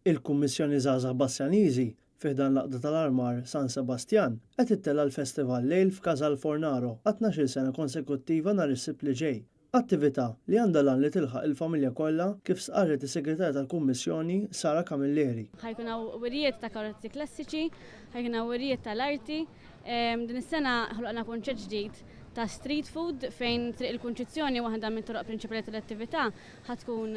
Il-Kummissjoni Żgħażagħ Bassjaniżi fiħdan l-Għaqda tal-Armar San Sebastian qed ittella l-Festival Lejl f'Casal Fornaro għat 12 sena konsekuttiva nhar is-Sibt li ġej. Attività li għandha lan li tilħaq il-familja kollha kif sqarret is-Segretarja tal-Kummissjoni Sara Camilleri. Ħajkun hawn wirijiet ta' karozzi klassiċi, ħajkun hawn wirijiet tal-arti. Din is-sena ħloqna kunċett ġdid ta' street food fejn triq il-kunċizzjoni waħda mit-toroq prinċipali tal-attività ħatkun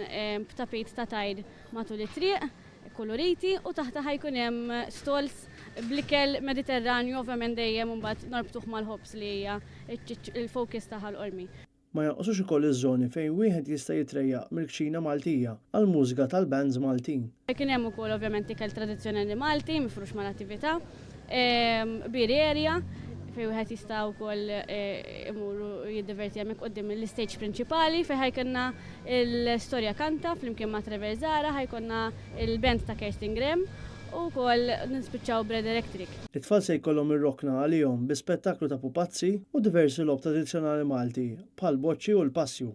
b'tapit ta' tajd matul it-triq, koloriti u taħta ħajkun hemm stalls bl-ikel Mediterranju ovvjament dejjem mbagħad norbtuh mal-ħobs li hija il-focus ta' ħal-qormi. Ma jonqosux ukoll iż-żoni fejn wieħed jista' jitrejjaq mill-kċina Maltija għal mużika tal-bands Maltin. Kien hemm ukoll ovvjament ikel tradizzjonali Malti mifrux mal-attività, beer area fejn wieħed jista' wkoll imuru jiddiverti hemmhekk quddiem l-istage prinċipali fejn ħajkonna l-Storja Kanta flimkien ma' Trevor Zara, ħajkonna il-band ta' Kerstin Graham u wkoll nispiċċaw Bread Electric. It-tfal se jkollhom ir-rokna għalihom bi spettaklu ta' pupazzi u diversi lob tradizzjonali Malti bħal boċċi u l-passju.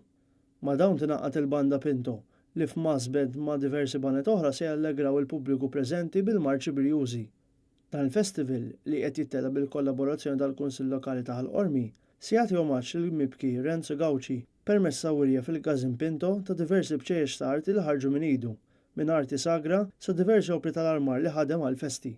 Ma' dawn tingħaqad il-banda Pinto li f'Masbed ma' diversi banet oħra se jallegraw il-pubbliku preżenti bil-marċi birjużi. Dan il-festival li qed jittella bil-kollaborazzjoni tal-Kunsill Lokali ta' Ħalqormi se jagħti omaġġ lill-mibki Renzo Gawċi permezz sawirja fil-Gazin Pinto ta' diversi bċejjex ta' arti li ħarġu minn idu, minn arti sagra sa diversi opri tal-armar li ħadem għal-festi.